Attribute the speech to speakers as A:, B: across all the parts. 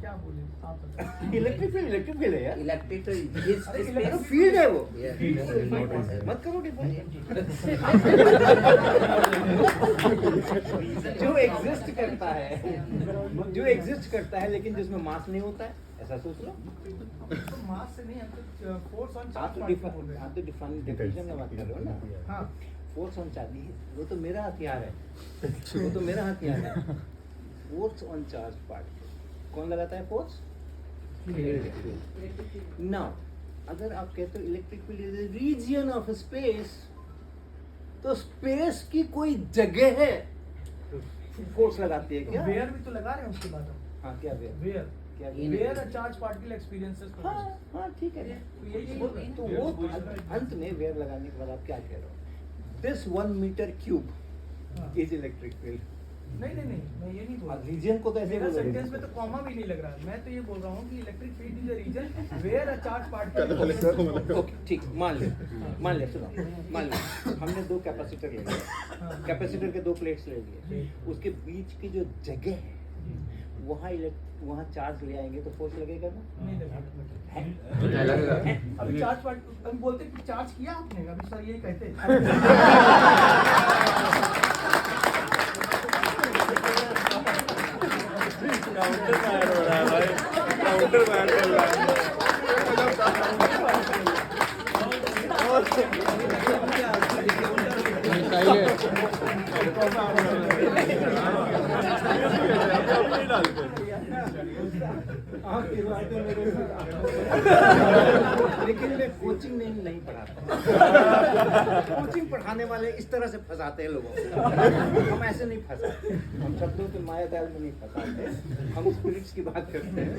A: क्या बोले आप बताओ।
B: इलेक्ट्रिक फील्ड है यार।
C: इलेक्ट्रिक तो
B: फील्ड है वो। मत करो जो एग्जिस्ट करता है लेकिन जिसमें मास नहीं होता है, ऐसा सोच लो।
A: तो मास से नहीं, हम तो फोर्स ऑन
B: आप
A: चार्ज
B: तो डिफाइन में बात कर रहे हो ना।
A: हाँ
B: फोर्स ऑन चार्ज, वो तो मेरा हथियार है। फोर्स ऑन चार्ज पार्टिकल कौन लगाता है? फोर्स। नाउ अगर आप कहते हो electric field is a region of space, तो स्पेस की कोई जगह है फोर्स लगाती है क्या?
A: वेयर भी तो लगा रहे हैं उसके बाद हम।
B: हाँ, क्या वेयर? क्या
A: where a charge particle experiences.
B: हाँ ठीक है। तो वो अंत में वेयर लगाने के बाद आप क्या कह रहे हो? This 1 metre cube is electric field.
A: नहीं, मैं ये नहीं बोल रहा।
B: रीजन को कैसे
A: मेरा
B: बोलोगे?
A: सेंटेंस में तो कॉमा भी नहीं लग रहा है। मैं तो ये बोल रहा हूँ कि electric field is a region where a charge particle.
B: Okay ठीक, मान ले सुनो, हमने 2 कैपेसिटर ले लिए। कैपेसिटर के 2 प्लेट्स ले लिए, उसके बीच की जो जगह है वहाँ चार्ज ले आएंगे तो फोर्स लगेगा ना?
A: नहीं लगेगा।
C: लगेगा।
A: अभी चार्ज हम बोलते कि चार्ज किया आपने, अभी सर यही कहते हैं।
D: काउंटर फायर हो रहा है भाई, काउंटर फायर चल रहा है।
B: लेकिन मैं कोचिंग नहीं पढ़ाता। कोचिंग पढ़ाने वाले इस तरह से फंसाते हैं लोगों को। हम ऐसे नहीं फंसाते, हम शब्दों के माया जाल में नहीं फंसाते, हम स्पिरिट्स की बात करते हैं।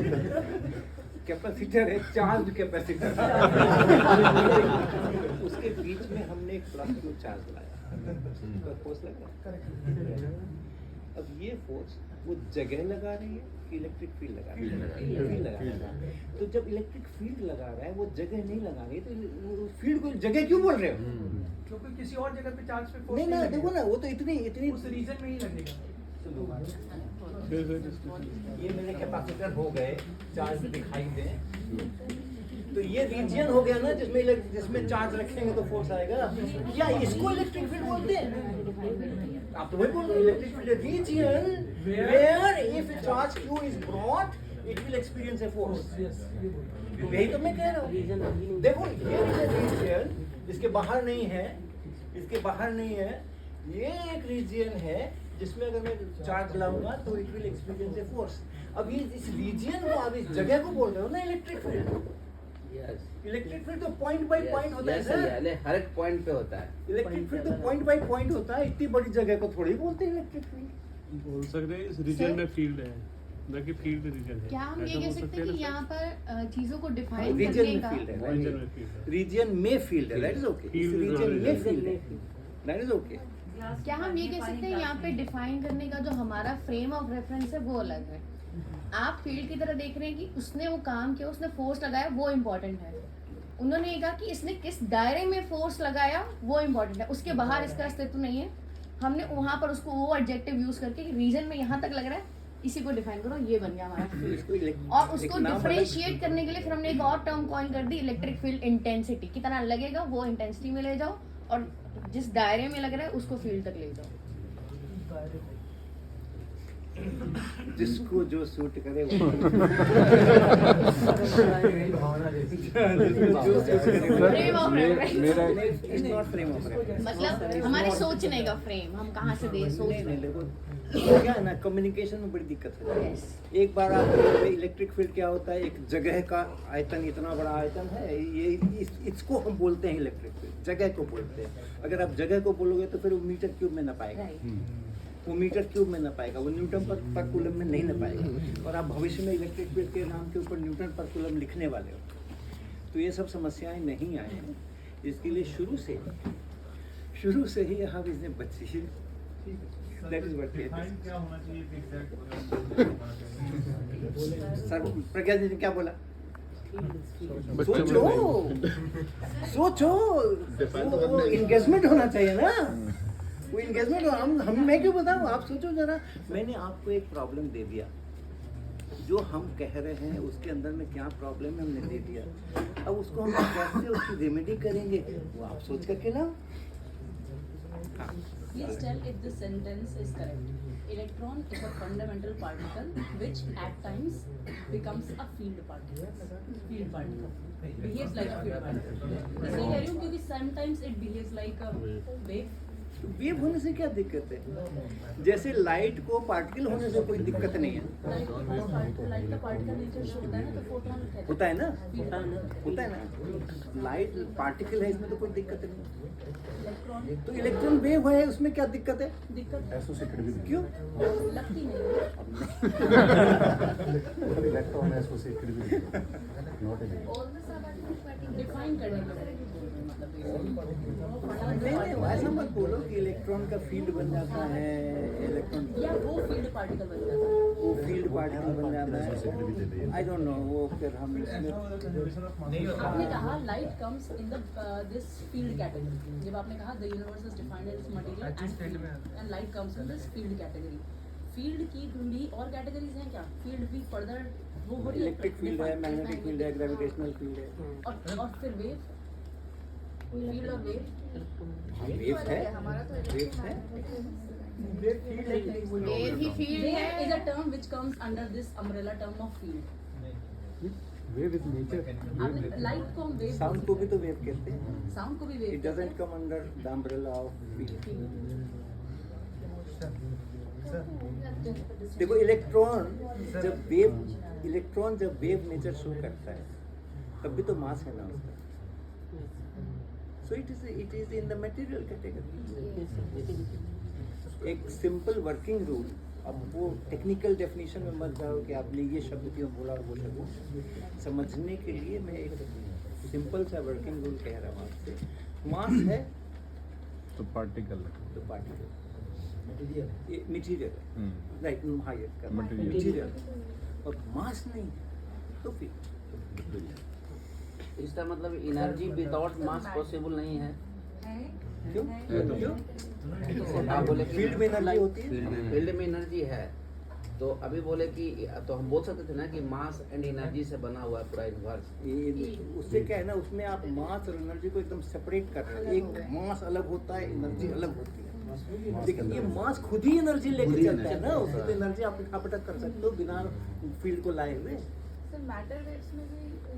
B: कैपेसिटर है, चार्ज कैपेसिटर, उसके बीच में हमने एक प्लस क्यू चार्ज लाया, तो फोर्स लग रहा है। अब ये फोर्स वो जगह लगा रही है कि इलेक्ट्रिक फील्ड लगा रही है? फील्ड लगा रहा है। तो जब इलेक्ट्रिक फील्ड लगा रहा है, वो जगह नहीं लगा रही, तो फील्ड को जगह क्यों बोल रहे हो?
A: क्योंकि किसी और जगह पे चार्ज पे फोर्स
B: नहीं ना, देखो ना, वो तो इतनी
A: उस रीजन में ही लगेगा।
B: ये मेरे कैपेसिटर हो गए, चार्ज दिखाई दे, तो ये रीजन हो गया ना जिसमें चार्ज रखेंगे तो फोर्स आएगा। या इसको इलेक्ट्रिक फील्ड बोलते हैं? आप तो वही बोल रहे हो, electric field region where if charge Q is brought it will experience a force। यही तो मैं कह रहा हूँ। देखो ये रीजन इसके बाहर नहीं है, ये एक रीजन है जिसमें अगर मैं चार्ज लाऊंगा तो it will experience a force. अब ये इस रीजन को, आप इस जगह को बोल रहे हो ना इलेक्ट्रिक फील्ड। इलेक्ट्रिक फील्ड तो पॉइंट बाय पॉइंट होता है सर।
C: हर एक पॉइंट पे होता है।
B: इलेक्ट्रिक फील्ड तो पॉइंट बाय पॉइंट होता है, इतनी बड़ी जगह को थोड़ी बोलते हैं इलेक्ट्रिक फील्ड।
D: बोल सकते हैं इस रीजन में फील्ड है, बाकी फील्ड रीजन है।
E: क्या हम ये कह सकते हैं कि यहाँ पर चीजों को डिफाइन
B: रीजन
E: करने
B: में
E: का
B: फील्ड है,
D: रीजन में फील्ड है।
B: That is okay. रीजन में फील्ड है, दैट इज ओके।
E: क्या हम ये कह सकते हैं यहाँ पे डिफाइन करने का जो हमारा फ्रेम ऑफ रेफरेंस है वो अलग है। आप फील्ड की तरह देख रहे हैं कि उसने वो काम किया, उसने फोर्स लगाया, वो इम्पोर्टेंट है। उन्होंने ये कहा कि इसने किस दायरे में फोर्स लगाया वो इम्पोर्टेंट है, उसके बाहर इसका अस्तित्व नहीं है। हमने वहां पर उसको वो एडजेक्टिव यूज करके रीजन में यहाँ तक लग रहा है, इसी को डिफाइन करो, ये बन गया हमारा फील्ड। और उसको डिफरेंशिएट करने के लिए फिर हमने एक और टर्म कॉइन कर दी, इलेक्ट्रिक फील्ड इंटेंसिटी। कितना लगेगा वो इंटेंसिटी में ले जाओ, और जिस दायरे में लग रहा है उसको फील्ड तक ले जाओ।
B: जिसको जो सूट करे वो
E: मतलब हमारे सोचने का फ्रेम, हम कहाँ से दे सोचने।
B: क्या है ना, कम्युनिकेशन में बड़ी दिक्कत होती है। एक बार आप इलेक्ट्रिक फील्ड क्या होता है, एक जगह का आयतन, इतना बड़ा आयतन है ये, इसको हम बोलते हैं इलेक्ट्रिक फील्ड, जगह को बोलते हैं। अगर आप जगह को बोलोगे तो फिर वो मीटर क्यूब में ना पाएगा, वो मीटर क्यूब में ना पाएगा, वो न्यूटन पर कूलम में नहीं ना पाएगा। और आप भविष्य में इलेक्ट्रिक फील्ड के नाम के ऊपर न्यूटन पर कूलम लिखने वाले हो, तो ये सब समस्याएं नहीं आए हैं। इसके लिए शुरू से ही हम इसने बच्ची दैट इज व्हाट
D: क्या होना चाहिए
B: सर। प्रज्ञा जी ने क्या बोला? सोचो वो इंगेजमेंट होना चाहिए ना, वो इंगेजमेंट। मैं क्यों बताऊं, आप सोचो जरा। मैंने आपको एक प्रॉब्लम दे दिया जो हम कह रहे हैं उसके अंदर में क्या प्रॉब्लम है हमने दे दिया, अब उसको हम कैसे उसकी रेमेडी करेंगे वो आप सोच करके ना।
F: Please tell if this sentence is correct. Electron is a fundamental particle which at times becomes a field particle. Field particle. Behaves like a field particle. इसलिए कह रही हूँ क्योंकि sometimes it behaves like a wave.
B: Wave होने से क्या दिक्कत है? जैसे लाइट को पार्टिकल होने से कोई दिक्कत नहीं है।
F: लाइट का पार्टिकल नेचर शो होता है ना, तो फोटोन
B: होता है ना, होता है ना, लाइट पार्टिकल है, इसमें तो कोई दिक्कत नहीं।
F: इलेक्ट्रॉन
B: तो इलेक्ट्रॉन वेव है, उसमें क्या दिक्कत है?
F: दिक्कत
D: एसोसिएटेड विद
B: क्यों?
F: लगती नहीं।
D: Electron associated with not a
F: define करने के
B: नहीं, ऐसा मत बोलो कि इलेक्ट्रॉन का फील्ड बन जाता है, इलेक्ट्रॉन
F: या वो फील्ड पार्टिकल बन जाता है।
B: वो फील्ड पार्टिकल बन जाता है। आई डोंट नो, वो फिर हम इसमें
F: आपने कहा light comes in the this field category. जब आपने कहा the universe is defined as material and light comes in this field category. Field की भी और कैटेगरीज हैं क्या? फील्ड भी फर्दर वो हो रही है,
B: इलेक्ट्रिक फील्ड है, मैग्नेटिक फील्ड है, ग्रेविटेशनल फील्ड है,
F: और फिर वेव, फील्ड और वेव।
B: वेव्स है, वेव्स है।
E: वेव ही फील्ड
F: Wave
E: है।
F: is a term which comes under this umbrella term of field.
D: Wave is nature.
F: आपने लाइट को हम वेव,
B: साउंड को भी तो वेव कहते हैं।
F: साउंड को भी wave
B: it doesn't come under the umbrella of field. देखो इलेक्ट्रॉन जब वेव नेचर शो करता है तब भी तो मास है ना उसका, so it is in the material category. एक सिंपल वर्किंग रूल, अब वो टेक्निकल डेफिनेशन में मत जाओ कि आपने ये शब्द क्यों बोला और वो शब्द, समझने के लिए मैं एक सिंपल सा वर्किंग रूल कह रहा हूँ आपसे। मास है
D: तो पार्टिकल
B: तो particle, material right, higher
D: Material.
B: Material, और मास नहीं है तो फिर
C: इसका मतलब एनर्जी विदाउट मास पॉसिबल नहीं है।
B: क्यों? क्यों?
C: आप बोले
B: फील्ड में एनर्जी होती है।
C: फील्ड में एनर्जी है, तो अभी बोले कि तो हम बोल सकते थे ना कि मास एंड एनर्जी से बना हुआ है पूरा यूनिवर्स।
B: उससे क्या है ना, उसमें आप मास और एनर्जी को एकदम सेपरेट कर रहे हैं। एक मास अलग होता है, एनर्जी अलग होती है। लेकिन ये मास खुद ही एनर्जी लेके चलता है ना, उससे तो एनर्जी आप अटक कर सकते हो बिना फील्ड को लाए हुए।
G: सर मैटर वेव्स में भी